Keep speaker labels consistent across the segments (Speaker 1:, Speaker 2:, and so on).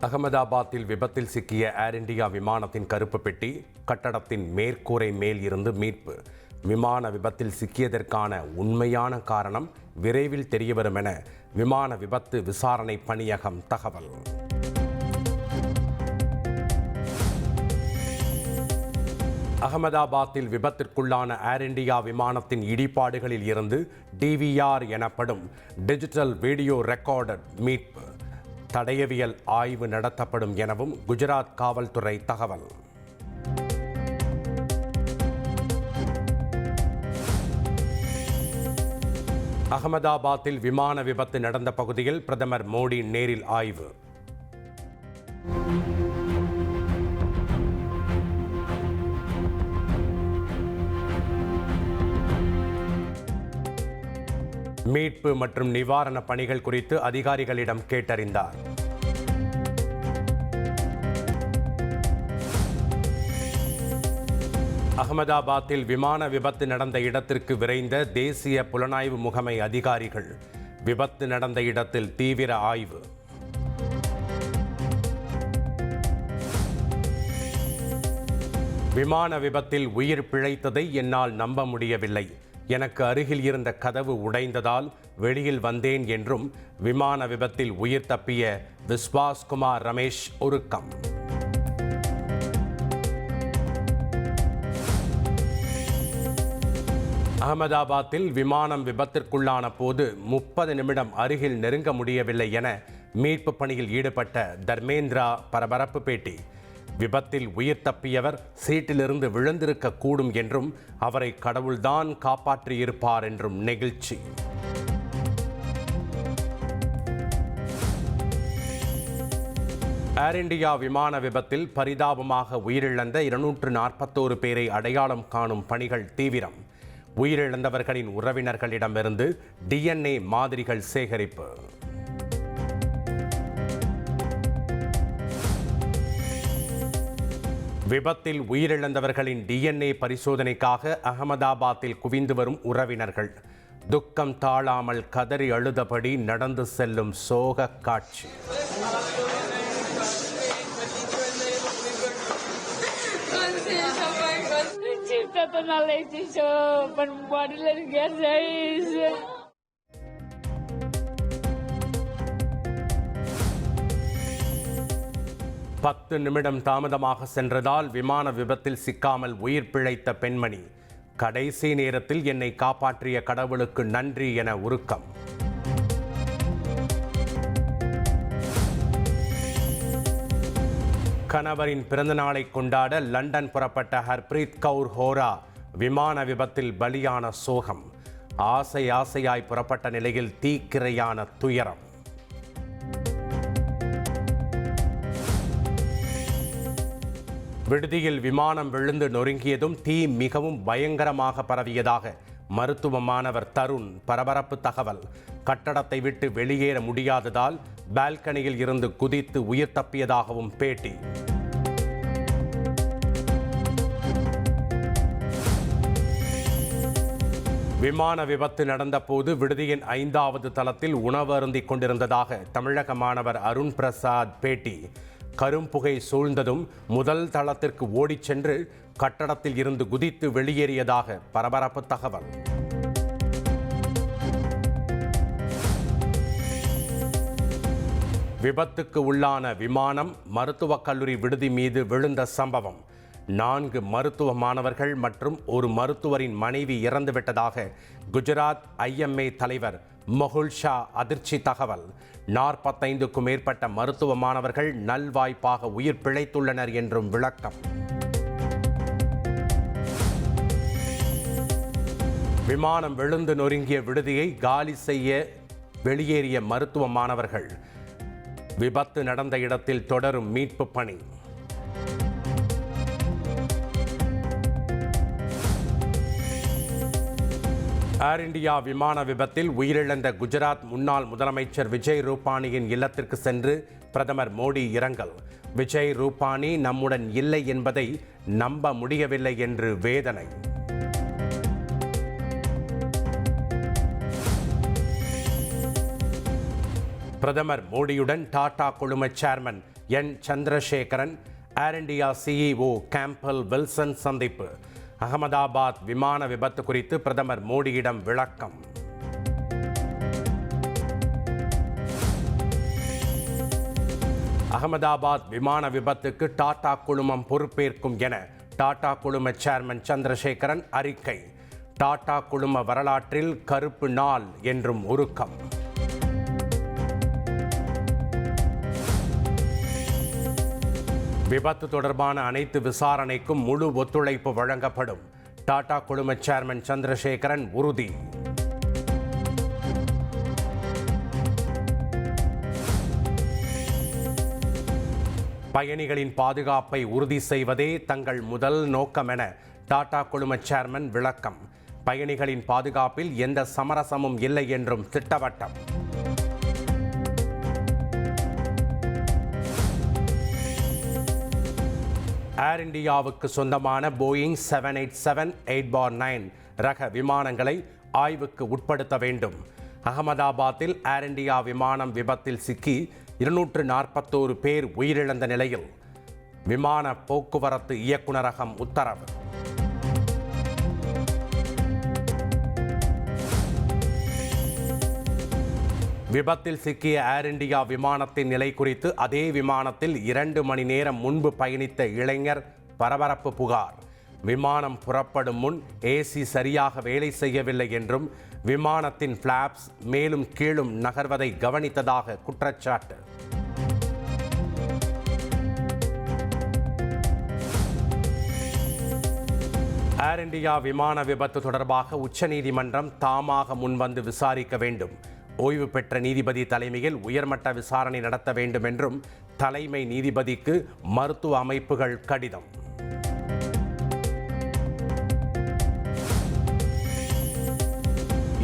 Speaker 1: அகமதாபாத்தில் விபத்தில் சிக்கிய ஏர் இந்தியா விமானத்தின் கருப்பு பெட்டி கட்டடத்தின் மேற்கூரை மேல் இருந்து மீட்பு. விமான விபத்தில் சிக்கியதற்கான உண்மையான காரணம் விரைவில் தெரியவரும் என விமான விபத்து விசாரணை பணியகம் தகவல். அகமதாபாத்தில் விபத்திற்குள்ளான ஏர் இந்தியா விமானத்தின் இடிபாடுகளில் இருந்து DVR எனப்படும் டிஜிட்டல் வீடியோ ரெக்கார்டர் மீட்பு. தடயவியல் ஆய்வு நடத்தப்படும் எனவும் குஜராத் காவல்துறை தகவல். அகமதாபாத்தில் விமான விபத்து நடந்த பகுதியில் பிரதமர் மோடி நேரில் ஆய்வு. மீட்பு மற்றும் நிவாரண பணிகள் குறித்து அதிகாரிகளிடம் கேட்டறிந்தார். அகமதாபாத்தில் விமான விபத்து நடந்த இடத்திற்கு விரைந்த தேசிய புலனாய்வு முகமை அதிகாரிகள். விபத்து நடந்த இடத்தில் தீவிர ஆய்வு. விமான விபத்தில் உயிர் பிழைத்ததை என்னால் நம்ப முடியவில்லை. எனக்கு அருகில் இருந்த கதவு உடைந்ததால் வெளியில் வந்தேன் என்றும் விமான விபத்தில் உயிர் தப்பிய விஸ்வாஸ்குமார் ரமேஷ் உருக்கம். அகமதாபாத்தில் விமானம் விபத்திற்குள்ளான போது 30 நிமிடம் அருகில் நெருங்க முடியவில்லை என மீட்பு பணியில் ஈடுபட்ட தர்மேந்திரா பரபரப்பு பேட்டி. விபத்தில் உயிர் தப்பியவர் சீட்டிலிருந்து விழுந்திருக்க கூடும் என்றும் அவரை கடவுள்தான் காப்பாற்றியிருப்பார் என்றும் நெகிழ்ச்சி. ஏர் இந்தியா விமான விபத்தில் பரிதாபமாக உயிரிழந்த 241 பேரை அடையாளம் காணும் பணிகள் தீவிரம். உயிரிழந்தவர்களின் உறவினர்களிடமிருந்து DNA மாதிரிகள் சேகரிப்பு. விபத்தில் உயிரிழந்தவர்களின் DNA பரிசோதனைக்காக அகமதாபாத்தில் குவிந்து வரும் உறவினர்கள். துக்கம் தாழாமல் கதறி அழுதபடி நடந்து செல்லும் சோக காட்சி. பத்து நிமிடம் தாமதமாக சென்றதால் விமான விபத்தில் சிக்காமல் உயிர் பிழைத்த பெண்மணி. கடைசி நேரத்தில் என்னை காப்பாற்றிய கடவுளுக்கு நன்றி என உருக்கம். கணவரின் பிறந்தநாளை கொண்டாட லண்டன் புறப்பட்ட ஹர்ப்ரீத் கவுர் ஹோரா விமான விபத்தில் பலியான சோகம். ஆசையாய் புறப்பட்ட நிலையில் தீக்கிரையான துயரம். விடுதியில் விமானம் விழுந்து நொறுங்கியதும் தீ மிகவும் பயங்கரமாக பரவியதாக மருத்துவ மாணவர் தருண் பரபரப்பு தகவல். கட்டடத்தை விட்டு வெளியேற முடியாததால் பால்கனியில் இருந்து குதித்து உயிர் தப்பியதாகவும் பேட்டி. விமான விபத்து நடந்தபோது விடுதியின் 5வது தளத்தில் உணவு அருந்திக் கொண்டிருந்ததாக தமிழக மாணவர் அருண் பிரசாத் பேட்டி. கரும்புகை சூழ்ந்ததும் முதல் தளத்திற்கு ஓடிச் சென்று கட்டடத்தில் இருந்து குதித்து வெளியேறியதாக பரபரப்பு தகவல். விபத்துக்கு உள்ளான விமானம் மருத்துவக் கல்லூரி விடுதி மீது விழுந்த சம்பவம். 4 மருத்துவ மாணவர்கள் மற்றும் ஒரு மருத்துவரின் மனைவி இறந்துவிட்டதாக குஜராத் IMA தலைவர் மொகுல் ஷா அதிர்ச்சி தகவல். 45க்கும் மேற்பட்ட மருத்துவ மாணவர்கள் நல்வாய்ப்பாக உயிர் பிழைத்துள்ளனர் என்றும் விளக்கம். விமானம் விழுந்து நொறுங்கிய விடுதியை காலி செய்ய வெளியேறிய மருத்துவ மாணவர்கள். விபத்து நடந்த இடத்தில் தொடரும் மீட்பு பணி. ஏர் இந்தியா விமான விபத்தில் உயிரிழந்த குஜராத் முன்னாள் முதலமைச்சர் விஜய் ரூபானியின் இல்லத்திற்கு சென்று பிரதமர் மோடி இரங்கல். விஜய் ரூபானி நம்முடன் இல்லை என்பதை நம்ப முடியவில்லை என்று வேதனை. பிரதமர் மோடியுடன் டாடா குழும சேர்மன் என் சந்திரசேகரன், ஏர் இண்டியா CEO கேம்பல் வில்சன் சந்திப்பு. அகமதாபாத் விமான விபத்து குறித்து பிரதமர் மோடியிடம் விளக்கம். அகமதாபாத் விமான விபத்துக்கு டாடா குழுமம் பொறுப்பேற்கும் என டாடா குழும சேர்மன் சந்திரசேகரன் அறிக்கை. டாடா குழும வரலாற்றில் கருப்பு நாள் என்றும் உருக்கம். விபத்து தொடர்பான அனைத்து விசாரணைக்கும் முழு ஒத்துழைப்பு வழங்கப்படும். டாடா குழும சேர்மன் சந்திரசேகரன் உறுதி. பயணிகளின் பாதுகாப்பை உறுதி செய்வதே தங்கள் முதல் நோக்கம் என டாடா குழும சேர்மன் விளக்கம். பயணிகளின் பாதுகாப்பில் எந்த சமரசமும் இல்லை என்றும் திட்டவட்டம். ஏர் இண்டியாவுக்கு சொந்தமான போயிங் 787-8/9 ரக விமானங்களை ஆய்வுக்கு உட்படுத்த வேண்டும். அகமதாபாத்தில் ஏர் இண்டியா விமானம் விபத்தில் சிக்கி 241 பேர் உயிரிழந்த நிலையில் விமான போக்குவரத்து இயக்குநரகம் உத்தரவு. விபத்தில் சிக்கிய ஏர் இண்டியா விமானத்தின் நிலை குறித்து அதே விமானத்தில் 2 மணி நேரம் முன்பு பயணித்த இளைஞர் பரபரப்பு புகார். விமானம் புறப்படும் முன் ஏசி சரியாக வேலை செய்யவில்லை என்றும் விமானத்தின் ஃபிளாப்ஸ் மேலும் கீழும் நகர்வதை கவனித்ததாக குற்றச்சாட்டு. ஏர் இண்டியா விமான விபத்து தொடர்பாக உச்சநீதிமன்றம் தாமாக முன்வந்து விசாரிக்க வேண்டும். ஓய்வு பெற்ற நீதிபதி தலைமையில் உயர்மட்ட விசாரணை நடத்த வேண்டும் என்றும் தலைமை நீதிபதிக்கு மருத்துவ அமைப்புகள் கடிதம்.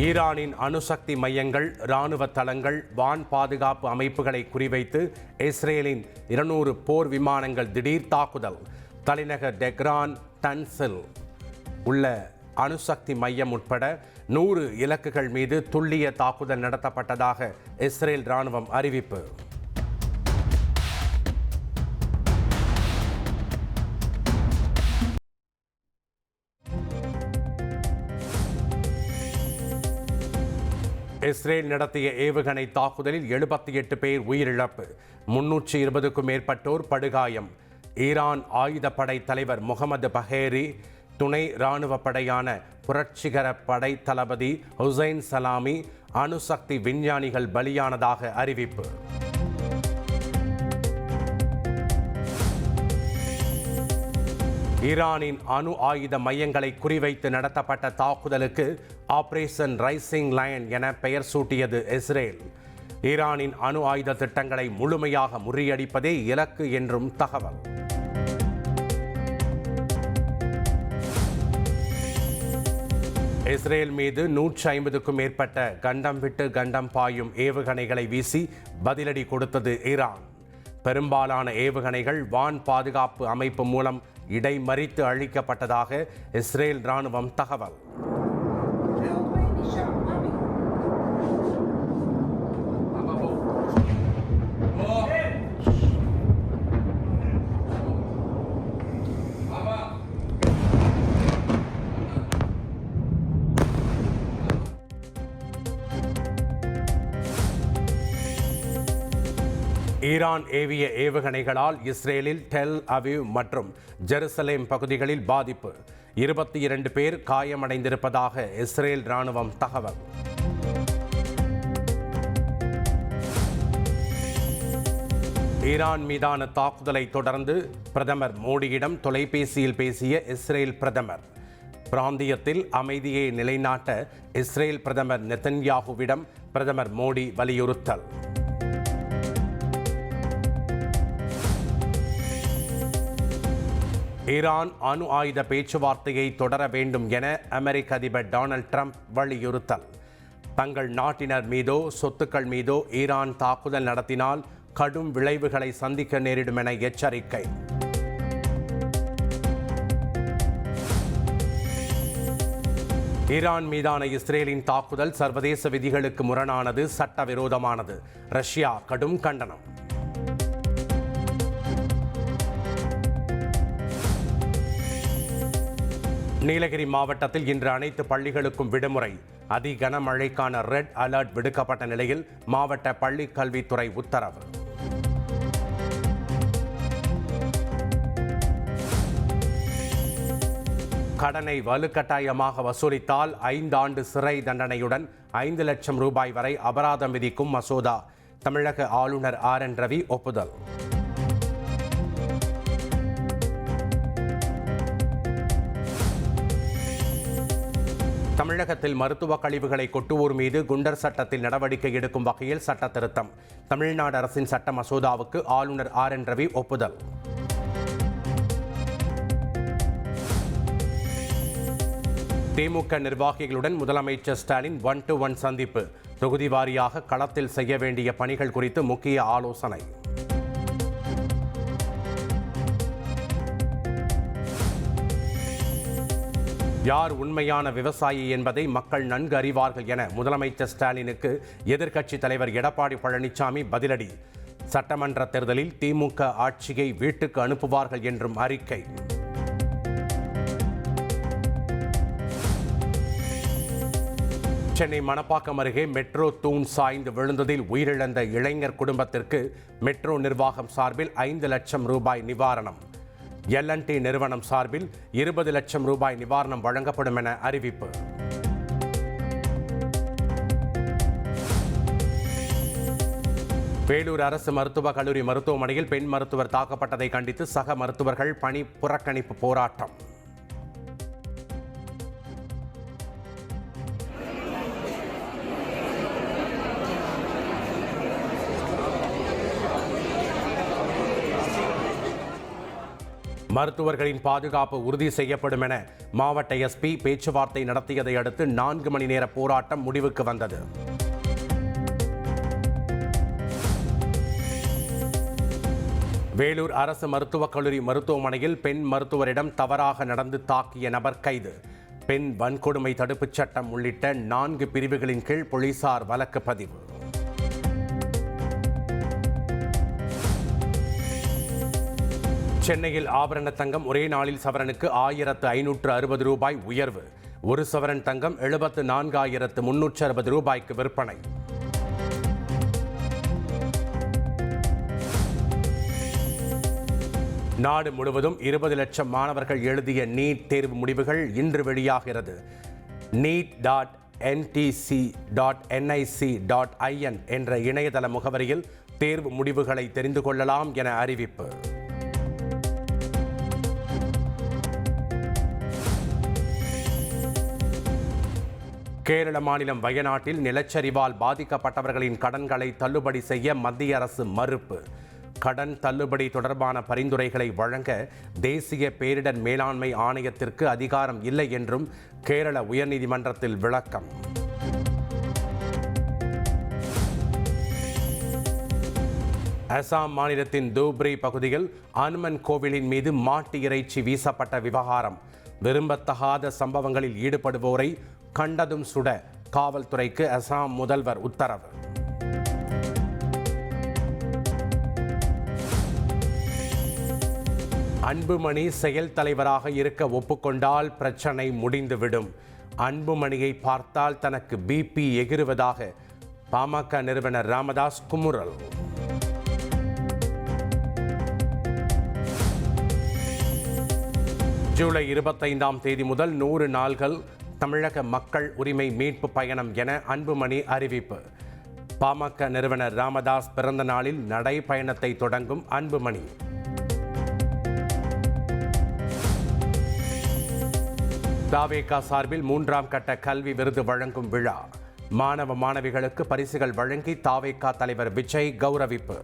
Speaker 1: ஈரானின் அணுசக்தி மையங்கள், இராணுவ தளங்கள், வான் பாதுகாப்பு அமைப்புகளை குறிவைத்து இஸ்ரேலின் 200 போர் விமானங்கள் திடீர் தாக்குதல். தலைநகர் டெஹ்ரான், டன்ஸில் உள்ள அணுசக்தி மையம் உட்பட 100 இலக்குகள் மீது துல்லிய தாக்குதல் நடத்தப்பட்டதாக இஸ்ரேல் இராணுவம் அறிவிப்பு. இஸ்ரேல் நடத்திய ஏவுகணை தாக்குதலில் 78 பேர் உயிரிழப்பு, 320க்கும் மேற்பட்டோர் படுகாயம். ஈரான் ஆயுதப்படை தலைவர் முகமது பஹேரி, துணை இராணுவ படையான புரட்சிகர படை தளபதி ஹுசைன் சலாமி, அணுசக்தி விஞ்ஞானிகள் பலியானதாக அறிவிப்பு. ஈரானின் அணு ஆயுத மையங்களை குறிவைத்து நடத்தப்பட்ட தாக்குதலுக்கு ஆபரேஷன் ரைசிங் லயன் என பெயர் சூட்டியது இஸ்ரேல். ஈரானின் அணு ஆயுத திட்டங்களை முழுமையாக முறியடிப்பதே இலக்கு என்றும் தகவல். இஸ்ரேல் மீது 150க்கும் மேற்பட்ட கண்டம் விட்டு கண்டம் பாயும் ஏவுகணைகளை வீசி பதிலடி கொடுத்தது ஈரான். பெரும்பாலான ஏவுகணைகள் வான் பாதுகாப்பு அமைப்பு மூலம் இடைமறித்து அழிக்கப்பட்டதாக இஸ்ரேல் இராணுவம் தகவல். ஈரான் ஏவிய ஏவுகணைகளால் இஸ்ரேலில் டெல் அவிவ் மற்றும் ஜெருசலேம் பகுதிகளில் பாதிப்பு, 22 பேர் காயமடைந்திருப்பதாக இஸ்ரேல் இராணுவம் தகவல். ஈரான் மீதான தாக்குதலை தொடர்ந்து பிரதமர் மோடியிடம் தொலைபேசியில் பேசிய இஸ்ரேல் பிரதமர். பிராந்தியத்தில் அமைதியை நிலைநாட்ட இஸ்ரேல் பிரதமர் நெதன்யாகுவிடம் பிரதமர் மோடி வலியுறுத்தல். ஈரான் அணு ஆயுத பேச்சுவார்த்தையை தொடர வேண்டும் என அமெரிக்க அதிபர் டொனால்ட் ட்ரம்ப் வலியுறுத்தல். தங்கள் நாட்டினர் மீதோ சொத்துக்கள் மீதோ ஈரான் தாக்குதல் நடத்தினால் கடும் விளைவுகளை சந்திக்க நேரிடும் என எச்சரிக்கை. ஈரான் மீதான இஸ்ரேலின் தாக்குதல் சர்வதேச விதிகளுக்கு முரணானது, சட்டவிரோதமானது. ரஷ்யா கடும் கண்டனம். நீலகிரி மாவட்டத்தில் இன்று அனைத்து பள்ளிகளுக்கும் விடுமுறை. அதி கனமழைக்கான ரெட் அலர்ட் விடுக்கப்பட்ட நிலையில் மாவட்ட பள்ளிக் கல்வித்துறை உத்தரவு. கடனை வலுக்கட்டாயமாக வசூலித்தால் 5 ஆண்டு சிறை தண்டனையுடன் 5 லட்சம் ரூபாய் வரை அபராதம் விதிக்கும் மசோதா தமிழக ஆளுநர் RN ரவி ஒப்புதல். தமிழகத்தில் மருத்துவ கழிவுகளை கொட்டுவோர் மீது குண்டர் சட்டத்தில் நடவடிக்கை எடுக்கும் வகையில் சட்ட திருத்தம். தமிழ்நாடு அரசின் சட்ட மசோதாவுக்கு ஆளுநர் RN ரவி ஒப்புதல். திமுக நிர்வாகிகளுடன் முதலமைச்சர் ஸ்டாலின் 1-to-1 சந்திப்பு. தொகுதி வாரியாக களத்தில் செய்ய வேண்டிய பணிகள் குறித்து முக்கிய ஆலோசனை. யார் உண்மையான விவசாயி என்பதை மக்கள் நன்கு அறிவார்கள் என முதலமைச்சர் ஸ்டாலினுக்கு எதிர்க்கட்சித் தலைவர் எடப்பாடி பழனிசாமி பதிலடி. சட்டமன்ற தேர்தலில் திமுக ஆட்சியை வீட்டுக்கு அனுப்புவார்கள் என்றும் அறிக்கை. சென்னை மணப்பாக்கம் அருகே மெட்ரோ தூண் சாய்ந்து விழுந்ததில் உயிரிழந்த இளைஞர் குடும்பத்திற்கு மெட்ரோ நிர்வாகம் சார்பில் 5 லட்சம் ரூபாய் நிவாரணம். L&T நிறுவனம் சார்பில் 20 லட்சம் ரூபாய் நிவாரணம் வழங்கப்படும் என அறிவிப்பு. வேலூர் அரசு மருத்துவக் கல்லூரி மருத்துவமனையில் பெண் மருத்துவர் தாக்கப்பட்டதை கண்டித்து சக மருத்துவர்கள் பணி புறக்கணிப்பு போராட்டம். மருத்துவர்களின் பாதுகாப்பு உறுதி செய்யப்படும் என மாவட்ட SP பேச்சுவார்த்தை நடத்தியதை அடுத்து 4 மணி நேர போராட்டம் முடிவுக்கு வந்தது. வேலூர் அரசு மருத்துவக் கல்லூரி மருத்துவமனையில் பெண் மருத்துவரிடம் தவறாக நடந்து தாக்கிய நபர் கைது. பெண் வன்கொடுமை தடுப்புச் சட்டம் உள்ளிட்ட 4 பிரிவுகளின் கீழ் போலீசார் வழக்கு பதிவு. சென்னையில் ஆபரண தங்கம் ஒரே நாளில் சவரனுக்கு 1560 ரூபாய் உயர்வு. 1 சவரன் தங்கம் 74,360 ரூபாய்க்கு விற்பனை. நாடு முழுவதும் 20 லட்சம் மாணவர்கள் எழுதிய நீட் தேர்வு முடிவுகள் இன்று வெளியாகிறது. neet.ntc.nic.in என்ற இணையதள முகவரியில் தேர்வு முடிவுகளை தெரிந்து கொள்ளலாம் என அறிவிப்பு. கேரள மாநிலம் வயநாட்டில் நிலச்சரிவால் பாதிக்கப்பட்டவர்களின் கடன்களை தள்ளுபடி செய்ய மத்திய அரசு மறுப்பு. கடன் தள்ளுபடி தொடர்பான பரிந்துரைகளை வழங்க தேசிய பேரிடர் மேலாண்மை ஆணையத்திற்கு அதிகாரம் இல்லை என்றும் கேரள உயர்நீதிமன்றத்தில் விளக்கம். அசாம் மாநிலத்தின் தூப்ரி பகுதியில் அனுமன் கோவிலின் மீது மாட்டு இறைச்சி வீசப்பட்ட விவகாரம். விரும்பத்தகாத சம்பவங்களில் ஈடுபடுவோரை கண்டதும் சுட காவல்துறைக்கு அசாம் முதல்வர் உத்தரவு. அன்புமணி செயல் தலைவராக இருக்க ஒப்புக்கொண்டால் பிரச்சனை முடிந்துவிடும். அன்புமணியை பார்த்தால் தனக்கு BP எகிறுவதாக பாமக நிறுவனர் ராமதாஸ் குமுறல். ஜூலை 25ஆம் தேதி முதல் 100 நாள்கள் தமிழக மக்கள் உரிமை மீட்பு பயணம் என அன்புமணி அறிவிப்பு. பாமக நிறுவனர் ராமதாஸ் பிறந்த நாளில் நடைபயணத்தை தொடங்கும் அன்புமணி. தாவேகா சார்பில் 3ஆம் கட்ட கல்வி விருது வழங்கும் விழா. மாணவ மாணவிகளுக்கு பரிசுகள் வழங்கி தாவேகா தலைவர் விஜய் கௌரவிப்பு.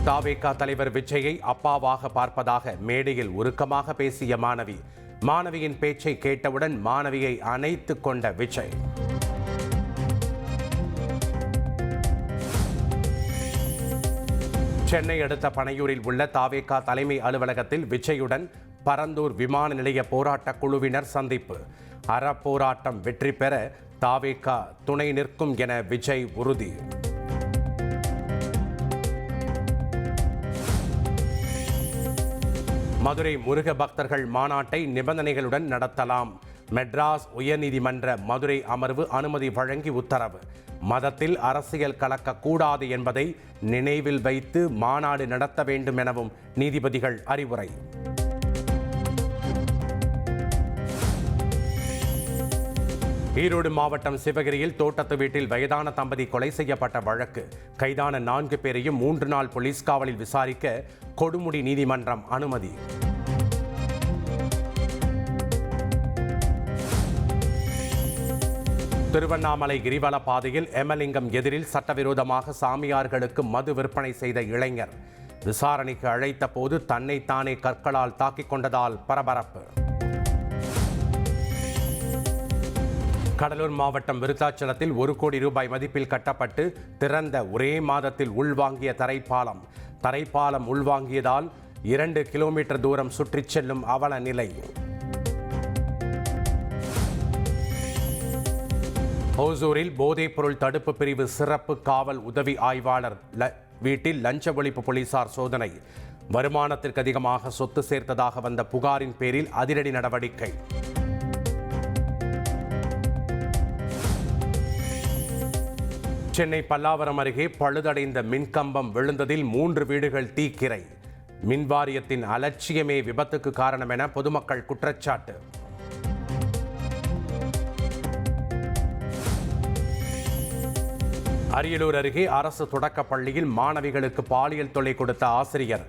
Speaker 1: தாவேகா தலைவர் விஜயை அப்பாவாக பார்ப்பதாக மேடையில் உருக்கமாக பேசிய மாணவியின் பேச்சை கேட்டவுடன் மாணவியை அணைத்துக் கொண்ட விஜய். சென்னை அடுத்த பனையூரில் உள்ள தாவேகா தலைமை அலுவலகத்தில் விஜயுடன் பரந்தூர் விமான நிலைய போராட்ட குழுவினர் சந்திப்பு. அறப்போராட்டம் வெற்றி பெற தாவேகா துணை நிற்கும் என விஜய் உறுதி. மதுரை முருக பக்தர்கள் மாநாட்டை நிபந்தனைகளுடன் நடத்தலாம். மெட்ராஸ் உயர்நீதிமன்ற மதுரை அமர்வு அனுமதி வழங்கி உத்தரவு. மதத்தில் அரசியல் கலக்கக்கூடாது என்பதை நினைவில் வைத்து மாநாடு நடத்த வேண்டும் எனவும் நீதிபதிகள் அறிவுரை. ஈரோடு மாவட்டம் சிவகிரியில் தோட்டத்து வீட்டில் வயதான தம்பதி கொலை செய்யப்பட்ட வழக்கு. கைதான 4 பேரையும் 3 நாள் போலீஸ் காவலில் விசாரிக்க கொடுமுடி நீதிமன்றம் அனுமதி. திருவண்ணாமலை கிரிவல பாதையில் எமலிங்கம் எதிரில் சட்டவிரோதமாக சாமியார்களுக்கு மது விற்பனை செய்த இளைஞர் விசாரணைக்கு அழைத்த போது தன்னைத்தானே கற்களால் தாக்கிக் கொண்டதால் பரபரப்பு. கடலூர் மாவட்டம் விருத்தாச்சலத்தில் 1 கோடி ரூபாய் மதிப்பில் கட்டப்பட்டு திறந்த ஒரே மாதத்தில் உள்வாங்கிய தரைப்பாலம் உள்வாங்கியதால் 2 கிலோமீட்டர் தூரம் சுற்றிச் செல்லும் அவல நிலை. ஓசூரில் போதைப்பொருள் தடுப்பு பிரிவு சிறப்பு காவல் உதவி ஆய்வாளர் வீட்டில் லஞ்ச ஒழிப்பு போலீசார் சோதனை. வருமானத்திற்கு அதிகமாக சொத்து சேர்த்ததாக வந்த புகாரின் பேரில் அதிரடி நடவடிக்கை. சென்னை பல்லாவரம் அருகே பழுதடைந்த மின்கம்பம் விழுந்ததில் 3 வீடுகள் தீக்கிரை. மின்வாரியத்தின் அலட்சியமே விபத்துக்கு காரணம் என பொதுமக்கள் குற்றச்சாட்டு. அரியலூர் அருகே அரசு தொடக்கப் பள்ளியில் மாணவிகளுக்கு பாலியல் தொல்லை கொடுத்த ஆசிரியர்.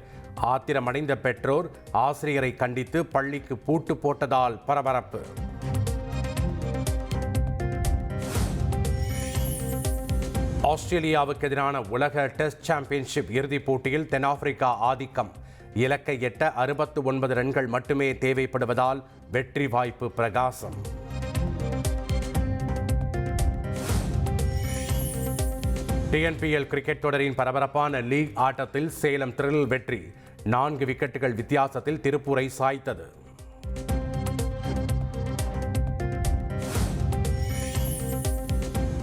Speaker 1: ஆத்திரமடைந்த பெற்றோர் ஆசிரியரை கண்டித்து பள்ளிக்கு பூட்டு போட்டதால் பரபரப்பு. ஆஸ்திரேலியாவுக்கு எதிரான உலக டெஸ்ட் சாம்பியன்ஷிப் இறுதிப் போட்டியில் தென்னாப்பிரிக்கா ஆதிக்கம். இலக்கை எட்ட 69 ரன்கள் மட்டுமே தேவைப்படுவதால் வெற்றி வாய்ப்பு பிரகாசம். TNPL கிரிக்கெட் தொடரின் பரபரப்பான லீக் ஆட்டத்தில் சேலம் த்ரில் வெற்றி. 4 விக்கெட்டுகள் வித்தியாசத்தில் திருப்பூரை சாய்த்தது.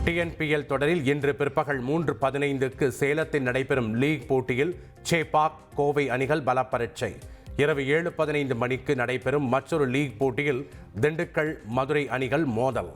Speaker 1: TNPL தொடரில் இன்று பிற்பகல் 3:15க்கு சேலத்தில் நடைபெறும் லீக் போட்டியில் சேப்பாக் கோவை அணிகள் பலப்பரீட்சை. இரவு 7:15 மணிக்கு நடைபெறும் மற்றொரு லீக் போட்டியில் திண்டுக்கல் மதுரை அணிகள் மோதல்.